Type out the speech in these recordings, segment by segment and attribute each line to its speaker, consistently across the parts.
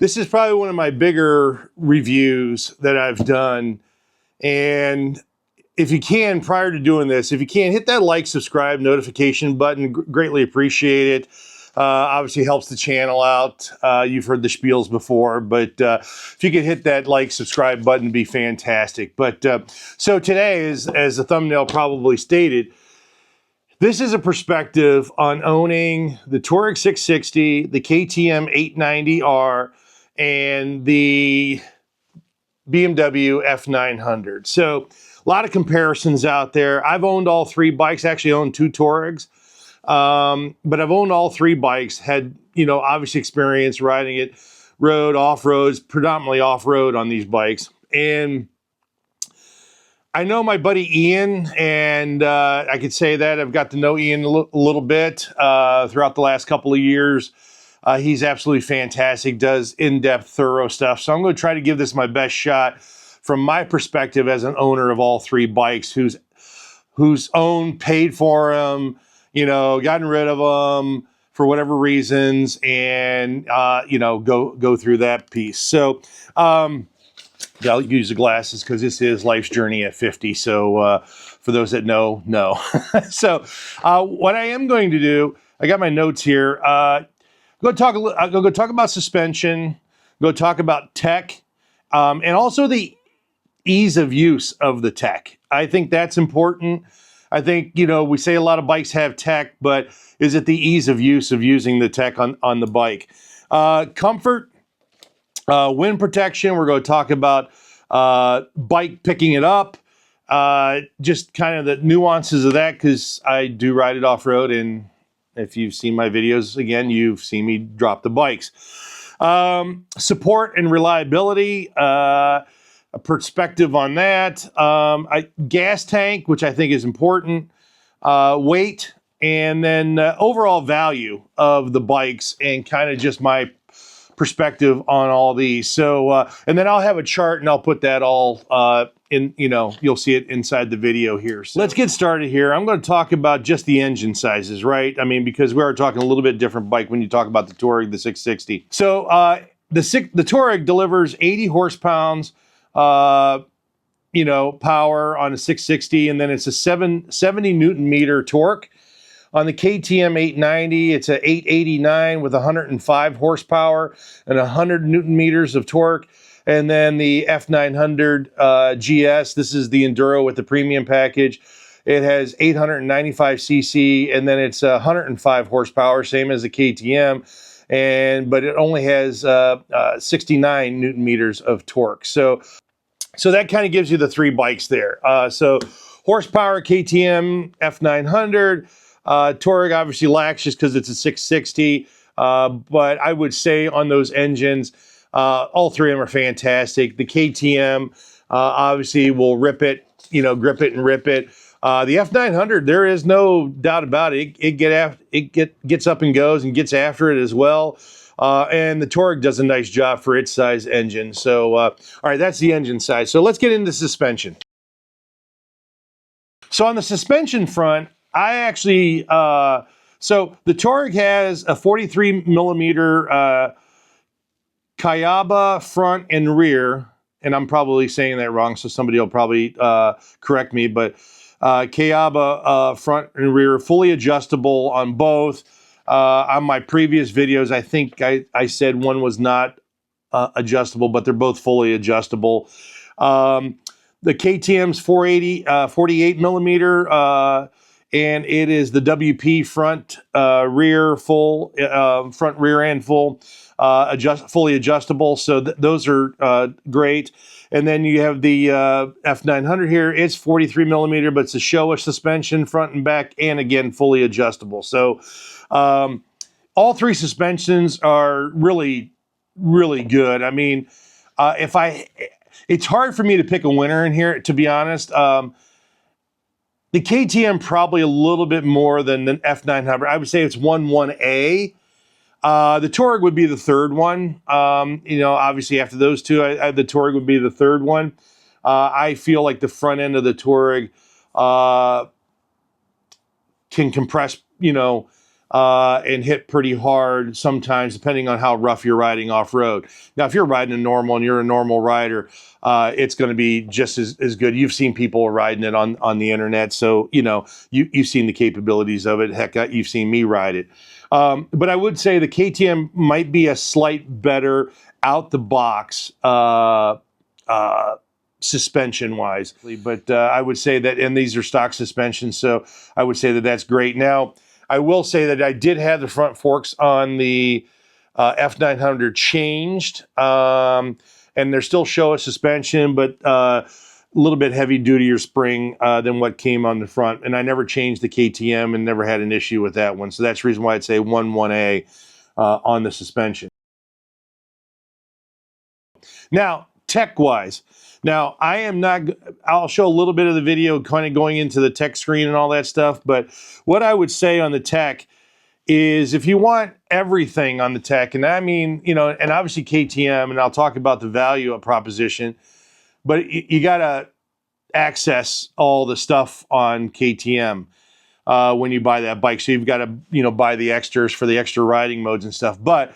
Speaker 1: This is probably one of my bigger reviews that I've done. And if you can, prior to doing this, if you can, hit that like, subscribe, notification button. Greatly appreciate it. Obviously helps the channel out. You've heard the spiels before, but if you could hit that like, subscribe button, it'd be fantastic. But so today, as the thumbnail probably stated, this is a perspective on owning the Tuareg 660, the KTM 890R, and the BMW F900. So a lot of comparisons out there. I've owned all three bikes, actually owned two Tuaregs, but I've owned all three bikes, had, you know, obviously experience riding it, road, off-roads, predominantly off-road on these bikes. And I know my buddy Ian, and I could say that I've got to know Ian a little bit throughout the last couple of years. He's absolutely fantastic, does in-depth, thorough stuff. So I'm going to try to give this my best shot from my perspective as an owner of all three bikes, who's owned, paid for them, you know, gotten rid of them for whatever reasons, and you know, go through that piece. So I'll use the glasses because this is life's journey at 50. So for those that know, no. So what I am going to do, I got my notes here. I'm going to talk about suspension. Go talk about tech, and also the ease of use of the tech. I think that's important. I think, you know, we say a lot of bikes have tech, but is it the ease of use of using the tech on the bike? Comfort, wind protection. We're going to talk about bike picking it up, just kind of the nuances of that, because I do ride it off-road, and if you've seen my videos, again, you've seen me drop the bikes. Support and reliability, a perspective on that. Gas tank, which I think is important. Weight, and then overall value of the bikes, and kind of just my perspective on all these. So, and then I'll have a chart, and I'll put that all in, you know, you'll see it inside the video here. So let's get started here. I'm going to talk about just the engine sizes, right? I mean, because we are talking a little bit different bike when you talk about the Tuareg, the 660. So the Tuareg delivers 80 horsepower, you know, power on a 660, and then it's a 70 Newton meter torque. On the KTM 890, it's a 889 with 105 horsepower and 100 Newton meters of torque. And then the F900 GS, this is the Enduro with the premium package. It has 895 cc, and then it's 105 horsepower, same as the KTM, but it only has 69 Newton meters of torque. So that kind of gives you the three bikes there. So horsepower, KTM, F900. Tuareg obviously lacks just because it's a 660, but I would say on those engines, all three of them are fantastic. The KTM obviously will rip it, you know, grip it and rip it. The F900, there is no doubt about it. It gets up and goes and gets after it as well. And the Tuareg does a nice job for its size engine. So, all right, that's the engine side. So let's get into suspension. So on the suspension front, I actually, so the Tuareg has a 43 millimeter Kayaba front and rear, and I'm probably saying that wrong, so somebody will probably correct me, but Kayaba front and rear, fully adjustable on both. On my previous videos, I think I said one was not adjustable, but they're both fully adjustable. The KTM's 48 millimeter, and it is the WP front, rear, full, front, rear, and full, fully adjustable. So those are great. And then you have the F900 here. It's 43 millimeter, but it's a Showa suspension, front and back, and again, fully adjustable. So all three suspensions are really, really good. I mean, it's hard for me to pick a winner in here, to be honest. The KTM probably a little bit more than the F900. I would say it's 1A. The Tuareg would be the third one. You know, obviously after those two, the Tuareg would be the third one. I feel like the front end of the Tuareg can compress, you know, and hit pretty hard sometimes, depending on how rough you're riding off-road. Now, if you're riding a normal and you're a normal rider, it's going to be just as good. You've seen people riding it on the internet, so you know you've seen the capabilities of it. Heck, you've seen me ride it. But I would say the KTM might be a slight better out the box suspension wise, but I would say that, and these are stock suspensions, so I would say that that's great. Now, I will say that I did have the front forks on the F900 changed, and they're still Showa suspension, but a little bit heavy duty spring than what came on the front. And I never changed the KTM and never had an issue with that one. So that's the reason why I'd say 1A on the suspension. Now, tech-wise, now I am not, I'll show a little bit of the video kind of going into the tech screen and all that stuff, but what I would say on the tech is if you want everything on the tech, and I mean, you know, and obviously KTM, and I'll talk about the value proposition, but you got to access all the stuff on KTM when you buy that bike. So you've got to, you know, buy the extras for the extra riding modes and stuff. But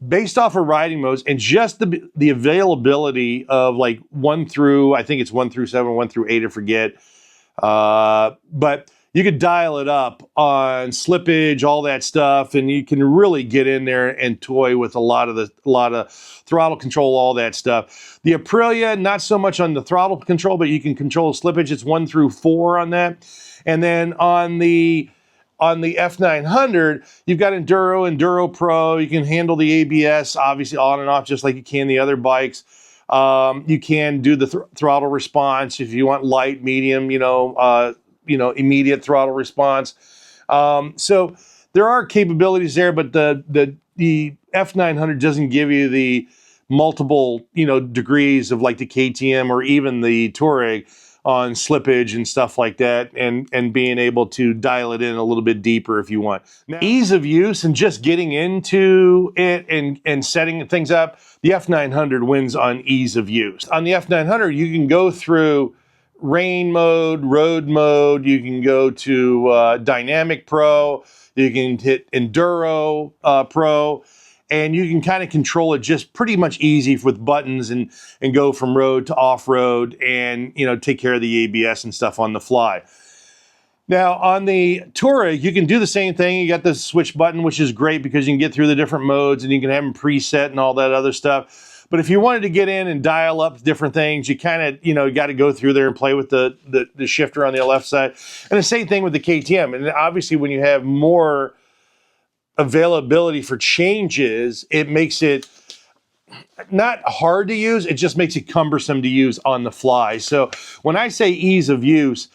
Speaker 1: based off of riding modes and just the availability of like 1 through, I think it's 1 through 7, 1 through 8, I forget. But you could dial it up on slippage, all that stuff, and you can really get in there and toy with a lot of throttle control, all that stuff. The Aprilia, not so much on the throttle control, but you can control slippage. It's 1 through 4 on that. And then on the F900, you've got Enduro Pro. You can handle the ABS, obviously on and off, just like you can the other bikes. You can do the throttle response if you want light, medium, immediate throttle response. So there are capabilities there, but the F900 doesn't give you the multiple, degrees of like the KTM or even the Tuareg on slippage and stuff like that, and being able to dial it in a little bit deeper if you want. Now, ease of use and just getting into it and setting things up, the F900 wins on ease of use. On the F900, you can go through rain mode, road mode, you can go to Dynamic Pro, you can hit Enduro Pro, and you can kind of control it just pretty much easy with buttons and go from road to off-road and, take care of the ABS and stuff on the fly. Now, on the Tuareg, you can do the same thing. You got the switch button, which is great because you can get through the different modes and you can have them preset and all that other stuff. But if you wanted to get in and dial up different things, you kind of, you got to go through there and play with the shifter on the left side. And the same thing with the KTM. And obviously, when you have more availability for changes, it makes it not hard to use, it just makes it cumbersome to use on the fly. So when I say ease of use,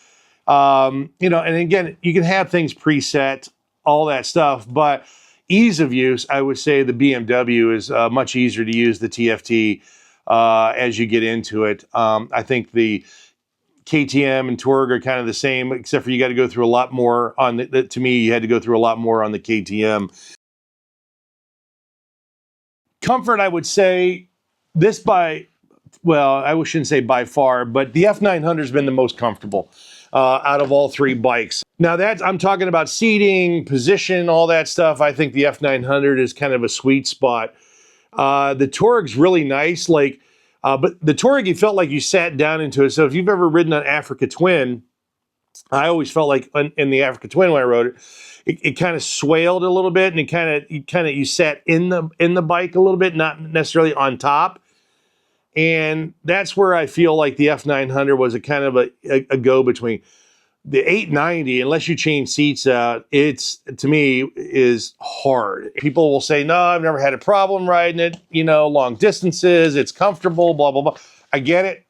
Speaker 1: and again, you can have things preset, all that stuff, but ease of use, I would say the BMW is much easier to use, the TFT, as you get into it. I think the KTM and Tuareg are kind of the same, except for you got to go through a lot more on to me, you had to go through a lot more on the KTM. Comfort, I would say this I shouldn't say by far, but the F900 has been the most comfortable out of all 3 bikes. Now I'm talking about seating, position, all that stuff. I think the F900 is kind of a sweet spot. The Tuareg's really nice, but the Tuareg, you felt like you sat down into it. So if you've ever ridden an Africa Twin, I always felt like in the Africa Twin when I rode it kind of swayed a little bit, and you sat in the bike a little bit, not necessarily on top. And that's where I feel like the F900 was a kind of a go between. The 890, unless you change seats out, to me is hard. People will say, no, I've never had a problem riding it, long distances, it's comfortable, blah, blah, blah. I get it.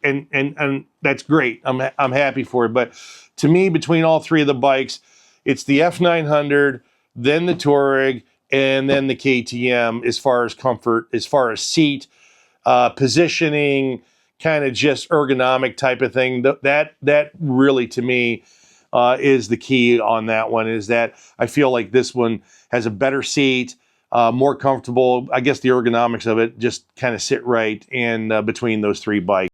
Speaker 1: And that's great. I'm happy for it. But to me, between all 3 of the bikes, it's the F900, then the Tuareg, and then the KTM as far as comfort, as far as seat, positioning, kind of just ergonomic type of thing. That really, to me, is the key on that one, is that I feel like this one has a better seat, more comfortable. I guess the ergonomics of it just kind of sit right in between those 3 bikes.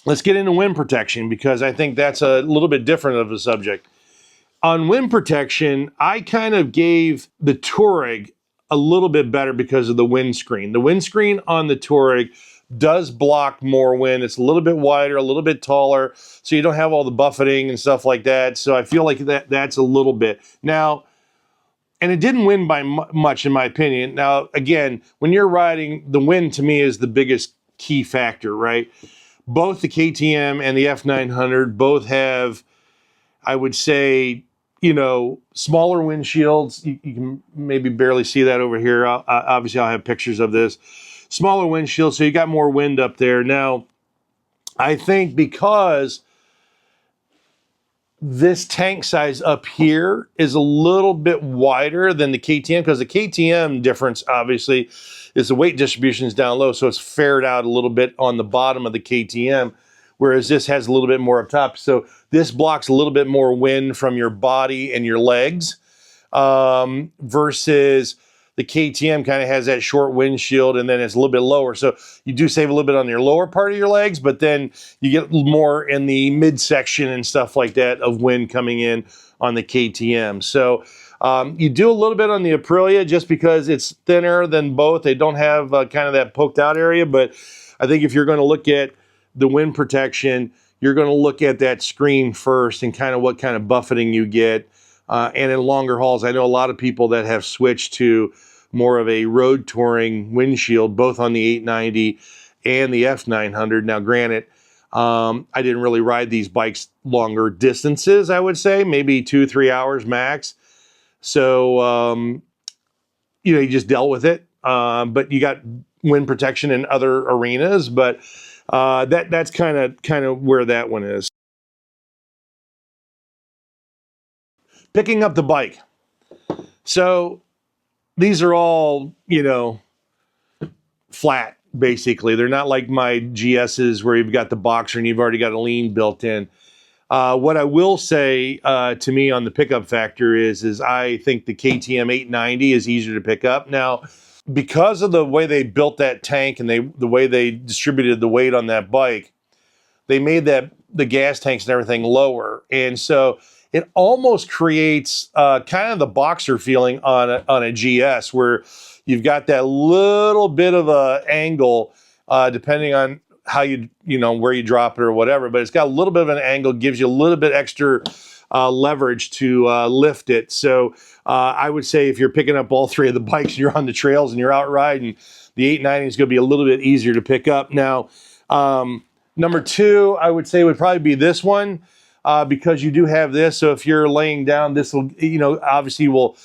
Speaker 1: Let's get into wind protection, because I think that's a little bit different of a subject. On wind protection, I kind of gave the Tuareg a little bit better because of the windscreen. The windscreen on the Tuareg does block more wind. It's a little bit wider, a little bit taller, so you don't have all the buffeting and stuff like that. So I feel like that's a little bit. Now, and it didn't win by much in my opinion. Now, again, when you're riding, the wind to me is the biggest key factor, right? Both the KTM and the F900 both have, I would say, you know, smaller windshields. You can maybe barely see that over here. Obviously, I'll have pictures of this. Smaller windshield, so you got more wind up there. Now, I think because this tank size up here is a little bit wider than the KTM, because the KTM difference, obviously, is the weight distribution is down low, so it's fared out a little bit on the bottom of the KTM, whereas this has a little bit more up top. So this blocks a little bit more wind from your body and your legs, versus the KTM kind of has that short windshield and then it's a little bit lower. So you do save a little bit on your lower part of your legs, but then you get more in the midsection and stuff like that of wind coming in on the KTM. So you do a little bit on the Aprilia just because it's thinner than both. They don't have kind of that poked out area, but I think if you're going to look at the wind protection, you're going to look at that screen first and kind of what kind of buffeting you get. And in longer hauls, I know a lot of people that have switched to more of a road touring windshield, both on the 890 and the F900. Now, granted, I didn't really ride these bikes longer distances, I would say, maybe 2-3 hours max. So, you know, you just dealt with it. But you got wind protection in other arenas, but that's kind of where that one is. Picking up the bike. So these are all, you know, flat, basically. They're not like my GS's where you've got the boxer and you've already got a lean built in. What I will say to me on the pickup factor is I think the KTM 890 is easier to pick up. Now, because of the way they built that tank and the way they distributed the weight on that bike, they made the gas tanks and everything lower. And so it almost creates kind of the boxer feeling on a GS, where you've got that little bit of a angle, depending on how you know, where you drop it or whatever, but it's got a little bit of an angle, gives you a little bit extra leverage to lift it. So I would say if you're picking up all three of the bikes and you're on the trails and you're out riding, the 890 is going to be a little bit easier to pick up. Now, number two, I would say would probably be this one. Because you do have this, so if you're laying down, this will, you know, obviously will,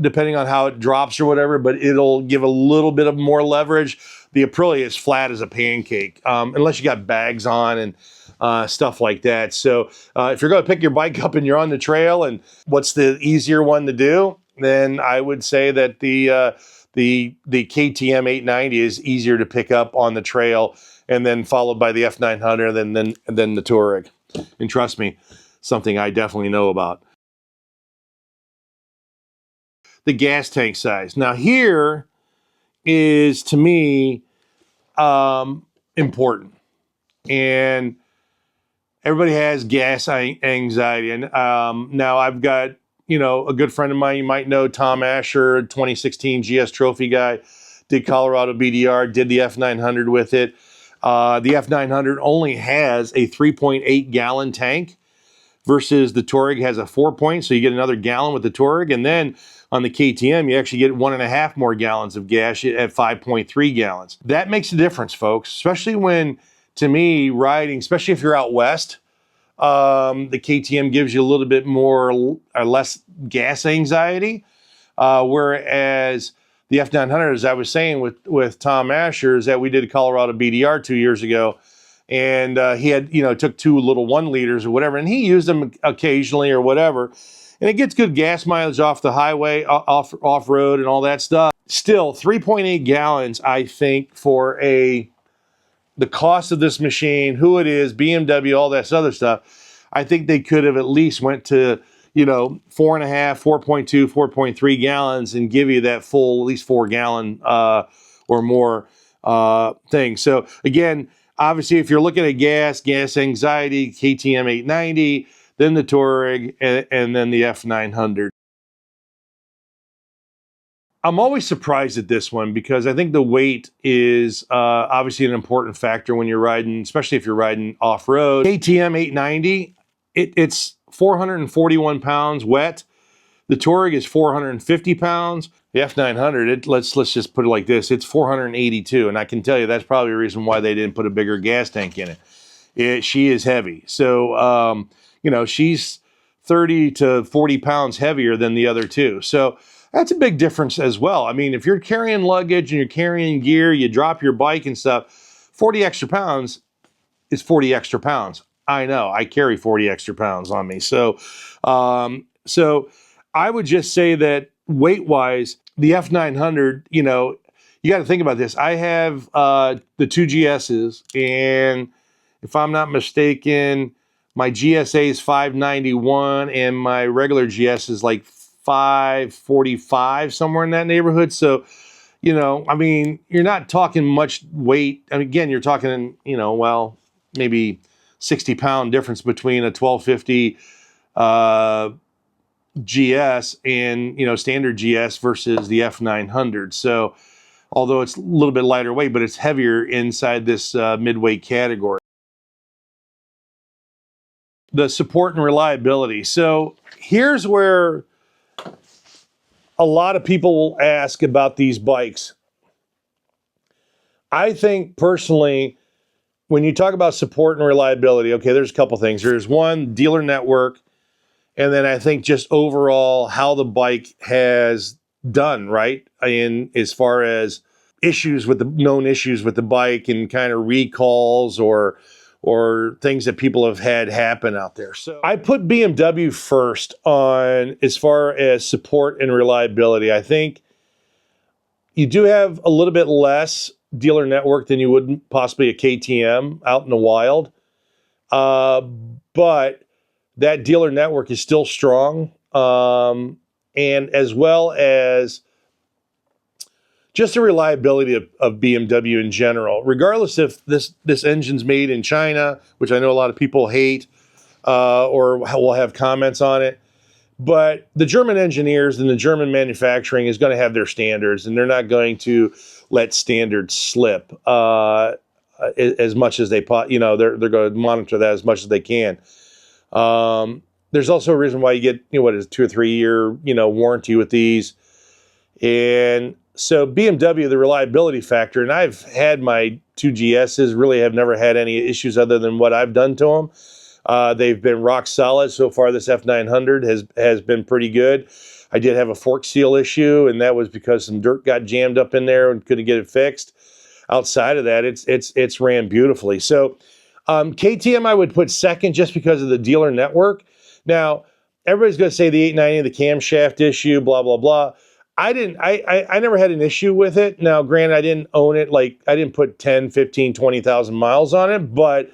Speaker 1: depending on how it drops or whatever, but it'll give a little bit of more leverage. The Aprilia is flat as a pancake, unless you got bags on and stuff like that. So if you're going to pick your bike up and you're on the trail, and what's the easier one to do, then I would say that the KTM 890 is easier to pick up on the trail, and then followed by the F900, and then the Tuareg. And trust me, something I definitely know about. The gas tank size. Now here is, to me, important. And everybody has gas anxiety. And now I've got, you know, a good friend of mine, you might know, Tom Asher, 2016 GS Trophy guy, did Colorado BDR, did the F900 with it. The F900 only has a 3.8 gallon tank versus the Tuareg has a 4 point, so you get another gallon with the Tuareg. And then on the KTM, you actually get 1.5 more gallons of gas at 5.3 gallons. That makes a difference, folks, especially when, to me, riding, especially if you're out west, the KTM gives you a little bit more or less gas anxiety, whereas the F900, as I was saying with Tom Asher, is that we did a Colorado BDR 2 years ago, and he had, you know, took 2 little 1 liters or whatever, and he used them occasionally or whatever, and it gets good gas mileage off the highway, off road, and all that stuff. Still, 3.8 gallons, I think, for the cost of this machine, who it is, BMW, all that other stuff, I think they could have at least went to, you know, 4.5, 4.2, 4.3 gallons and give you that full, at least 4 gallon or more thing. So again, obviously, if you're looking at gas anxiety, KTM 890, then the Tuareg, and then the F900. I'm always surprised at this one because I think the weight is obviously an important factor when you're riding, especially if you're riding off-road. KTM 890, it's 441 pounds wet. The Tuareg is 450 pounds. The F900, let's just put it like this, it's 482, and I can tell you that's probably a reason why they didn't put a bigger gas tank in it. She is heavy. So, you know, she's 30 to 40 pounds heavier than the other two. So that's a big difference as well. I mean, if you're carrying luggage and you're carrying gear, you drop your bike and stuff, 40 extra pounds is 40 extra pounds. I know, I carry 40 extra pounds on me. So, so I would just say that weight-wise, the F900, you know, you got to think about this. I have the two GSs, and if I'm not mistaken, my GSA is 591, and my regular GS is like 545, somewhere in that neighborhood. So, you know, I mean, you're not talking much weight. I mean, again, you're talking, you know, well, maybe 60-pound difference between a 1250 GS and, you know, standard GS versus the F900. So, although it's a little bit lighter weight, but it's heavier inside this mid-weight category. The support and reliability. So, here's where a lot of people will ask about these bikes. I think personally, when you talk about support and reliability, okay, there's a couple things. There's one, dealer network, and then I think just overall how the bike has done, right? In as far as issues with the known issues with the bike and kind of recalls or things that people have had happen out there. So I put BMW first on as far as support and reliability. I think you do have a little bit less dealer network than you would possibly a KTM out in the wild. But that dealer network is still strong. And as well as just the reliability of BMW in general, regardless if this engine's made in China, which I know a lot of people hate or will have comments on it. But the German engineers and the German manufacturing is going to have their standards, and they're not going to let standards slip as much as they, you know, they're going to monitor that as much as they can. There's also a reason why you get, you know, what is 2 or 3 year, you know, warranty with these. And so BMW, the reliability factor, and I've had my two GSs, really have never had any issues other than what I've done to them. They've been rock solid so far. This F900 has been pretty good. I did have a fork seal issue, and that was because some dirt got jammed up in there and couldn't get it fixed. Outside of that, it's ran beautifully. So KTM I would put second just because of the dealer network. Now, everybody's going to say the 890, the camshaft issue, blah, blah, blah. I never had an issue with it. Now, granted, I didn't own it. Like, I didn't put 10, 15, 20,000 miles on it. But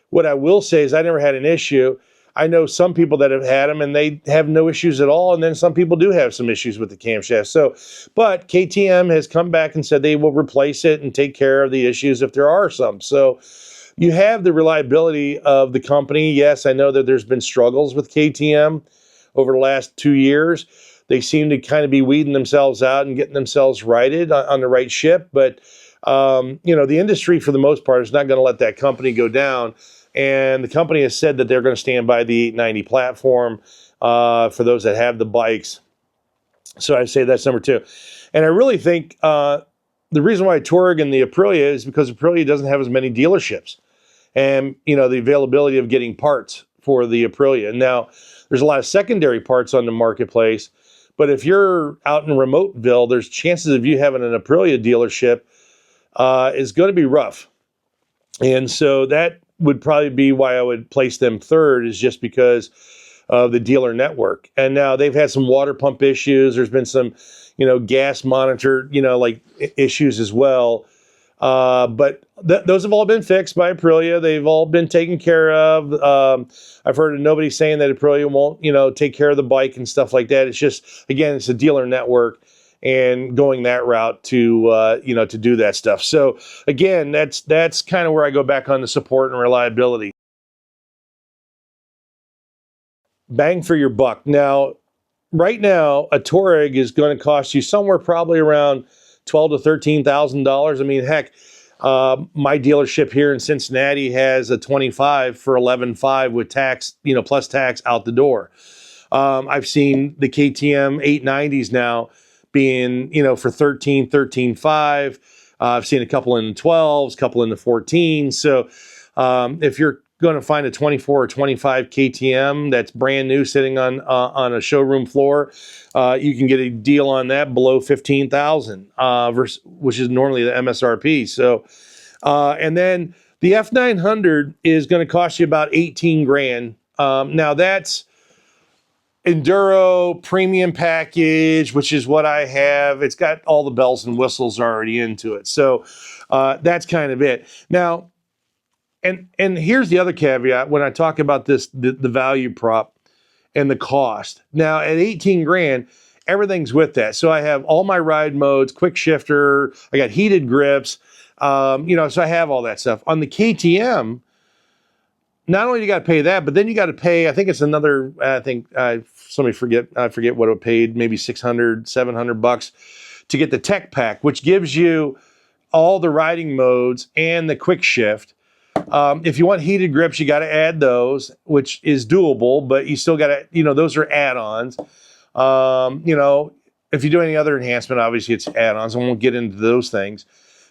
Speaker 1: what I will say is I never had an issue. I know some people that have had them and they have no issues at all. And then some people do have some issues with the camshaft. So, but KTM has come back and said they will replace it and take care of the issues if there are some. So you have the reliability of the company. Yes, I know that there's been struggles with KTM over the last 2 years. They seem to kind of be weeding themselves out and getting themselves righted on the right ship. But, you know, the industry for the most part is not going to let that company go down. And the company has said that they're going to stand by the 890 platform for those that have the bikes. So I say that's number two. And I really think the reason why Tuareg and the Aprilia is because Aprilia doesn't have as many dealerships. And, you know, the availability of getting parts for the Aprilia. Now, there's a lot of secondary parts on the marketplace. But if you're out in Remoteville, there's chances of you having an Aprilia dealership is going to be rough. And so that would probably be why I would place them third, is just because of the dealer network. And now they've had some water pump issues. There's been some, you know, gas monitor, you know, like issues as well. But those have all been fixed by Aprilia. They've all been taken care of. I've heard of nobody saying that Aprilia won't, you know, take care of the bike and stuff like that. It's just, again, it's a dealer network and going that route to, you know, to do that stuff. So again, that's kind of where I go back on the support and reliability. bang for your buck. Now, right now, a Tuareg is going to cost you somewhere probably around $12,000 to $13,000. I mean, heck, my dealership here in Cincinnati has a 25 for 11,500 with tax, plus tax out the door. I've seen the KTM 890s now being, for 13,500. I've seen a couple in the 12s, a couple in the 14s. So if you're going to find a 24 or 25 KTM that's brand new sitting on a showroom floor, you can get a deal on that below 15,000, which is normally the MSRP. So, and then the F900 is going to cost you about 18 grand. Now that's Enduro premium package, which is what I have. It's got all the bells and whistles already into it. So that's kind of it. Now, and here's the other caveat when I talk about this, the value prop and the cost. Now at 18 grand, everything's with that. So I have all my ride modes, quick shifter, I got heated grips, so I have all that stuff. On the KTM, not only do you got to pay that, but then you got to pay, I think it's another, I forget what it paid, maybe $600, $700 to get the tech pack, which gives you all the riding modes and the quick shift. If you want heated grips, you got to add those, which is doable, but you still got to, those are add-ons. If you do any other enhancement, obviously it's add-ons. I won't get into those things.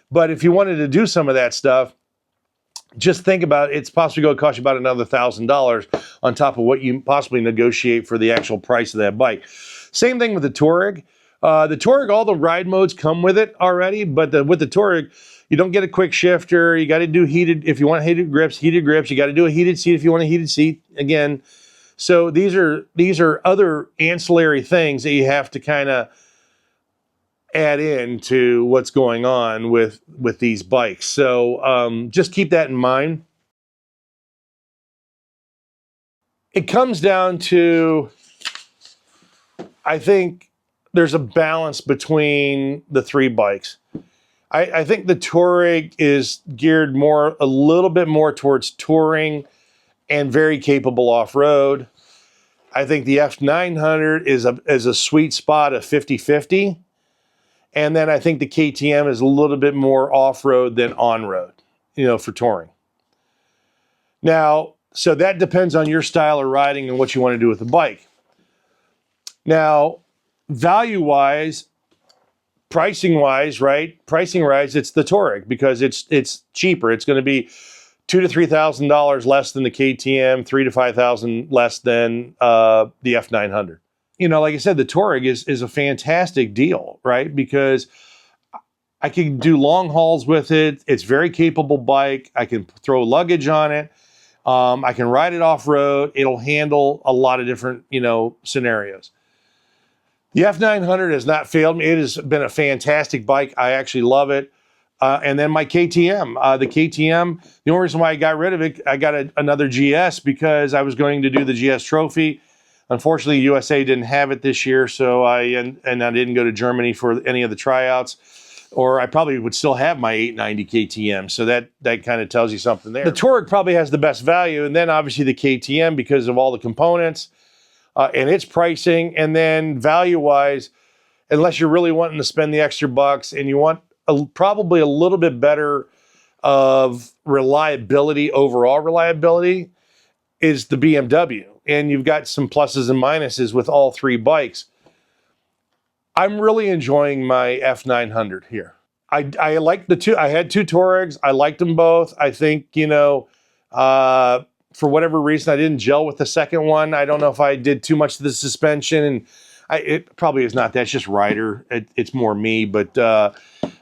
Speaker 1: But if you wanted to do some of that stuff, just think about it. It's possibly going to cost you about another $1,000 on top of what you possibly negotiate for the actual price of that bike. Same thing with the Tuareg. The Tuareg, all the ride modes come with it already, but with the Tuareg, you don't get a quick shifter. You got to do heated, if you want heated grips. You got to do a heated seat if you want a heated seat again. So these are other ancillary things that you have to kind of add in to what's going on with these bikes. So just keep that in mind. It comes down to, I think there's a balance between the three bikes. I think the Tuareg is geared a little bit more towards touring and very capable off-road. I think the F900 is a sweet spot of 50-50. And then I think the KTM is a little bit more off-road than on-road, for touring. Now, so that depends on your style of riding and what you want to do with the bike. Now, value-wise, pricing-wise, right? Pricing-wise, it's the Tuareg because it's cheaper. It's going to be $2,000 to $3,000 less than the KTM, $3,000 to $5,000 less than the F900. Like I said, the Tuareg is a fantastic deal, right? Because I can do long hauls with it. It's a very capable bike. I can throw luggage on it. I can ride it off-road. It'll handle a lot of different, scenarios. The F900 has not failed me. It has been a fantastic bike. I actually love it. And then my KTM. The KTM, the only reason why I got rid of it, I got another GS because I was going to do the GS Trophy. Unfortunately, USA didn't have it this year, so I didn't go to Germany for any of the tryouts. Or I probably would still have my 890 KTM. So that kind of tells you something there. The Tuareg probably has the best value, and then obviously the KTM because of all the components and its pricing. And then value-wise, unless you're really wanting to spend the extra bucks and you want probably a little bit better of reliability, overall reliability, is the BMW. And you've got some pluses and minuses with all three bikes. I'm really enjoying my F900 here. I like the two. I had two Tuaregs. I liked them both. I think, for whatever reason, I didn't gel with the second one. I don't know if I did too much to the suspension, and it probably is not that. It's just rider. It's more me, but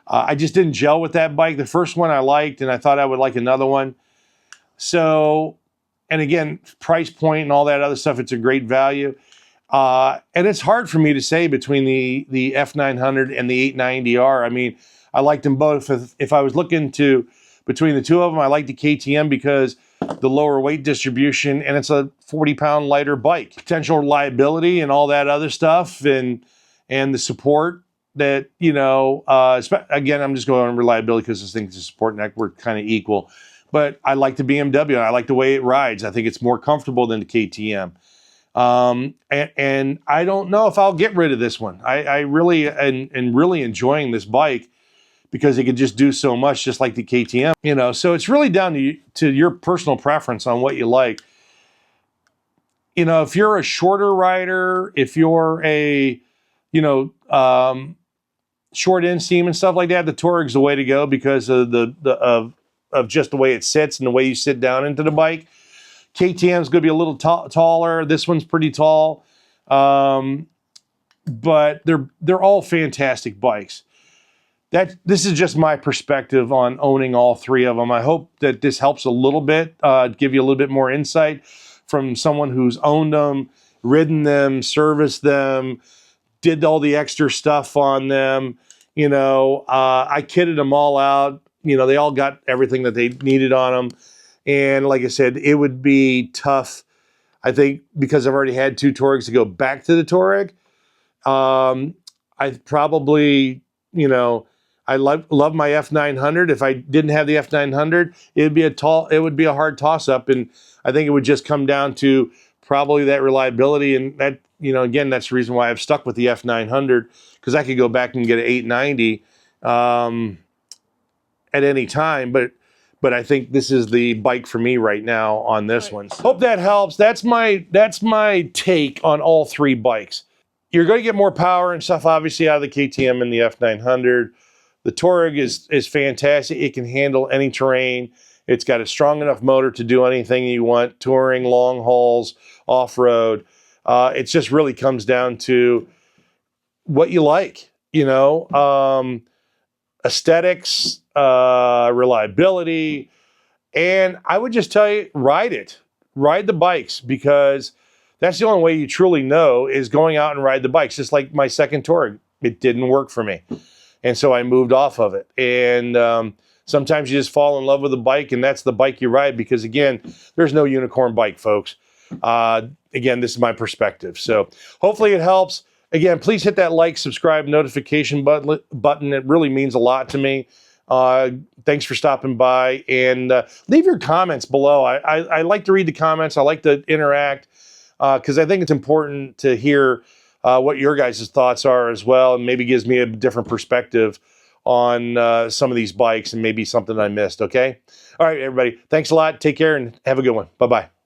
Speaker 1: I just didn't gel with that bike. The first one I liked, and I thought I would like another one. So, and again, price point and all that other stuff, it's a great value. And it's hard for me to say between the F900 and the 890R. I mean, I liked them both. If I was looking between the two of them, I like the KTM because the lower weight distribution, and it's a 40-pound lighter bike. Potential reliability and all that other stuff, and the support that, again, I'm just going on reliability because I think the support network kind of equal. But I like the BMW, and I like the way it rides. I think it's more comfortable than the KTM. And I don't know if I'll get rid of this one. I really and really enjoying this bike because it could just do so much, just like the KTM, you know. So it's really down to your personal preference on what you like. You know, if you're a shorter rider, if you're a, you know, short inseam and stuff like that, the Tuareg's the way to go because of of just the way it sits and the way you sit down into the bike. KTM's going to be a little taller. This one's pretty tall, but they're all fantastic bikes. This is just my perspective on owning all three of them. I hope that this helps a little bit, give you a little bit more insight from someone who's owned them, ridden them, serviced them, did all the extra stuff on them. You know, I kitted them all out. You know, they all got everything that they needed on them. And like I said, it would be tough, I think, because I've already had 2 Tuaregs to go back to the Tuareg. I probably, you know, I love my F900. If I didn't have the F900, it would be a hard toss-up, and I think it would just come down to probably that reliability. And that, you know, again, that's the reason why I've stuck with the F900, because I could go back and get an 890 at any time, but I think this is the bike for me right now on this one. Hope that helps. That's my take on all 3 bikes. You're going to get more power and stuff, obviously, out of the KTM and the F900. The Tuareg is fantastic. It can handle any terrain. It's got a strong enough motor to do anything you want, touring, long hauls, off-road. It just really comes down to what you like, you know, aesthetics, reliability, and I would just tell you, ride the bikes, because that's the only way you truly know is going out and ride the bikes. Just like my second Tuareg, it didn't work for me, and so I moved off of it. And sometimes you just fall in love with the bike, and that's the bike you ride, because again, there's no unicorn bike, folks. Again, this is my perspective, so hopefully it helps. Again, please hit that like, subscribe, notification button. It really means a lot to me. Thanks for stopping by, and leave your comments below. I like to read the comments. I like to interact because I think it's important to hear what your guys' thoughts are as well, and maybe gives me a different perspective on some of these bikes and maybe something I missed, okay? All right, everybody. Thanks a lot. Take care and have a good one. Bye-bye.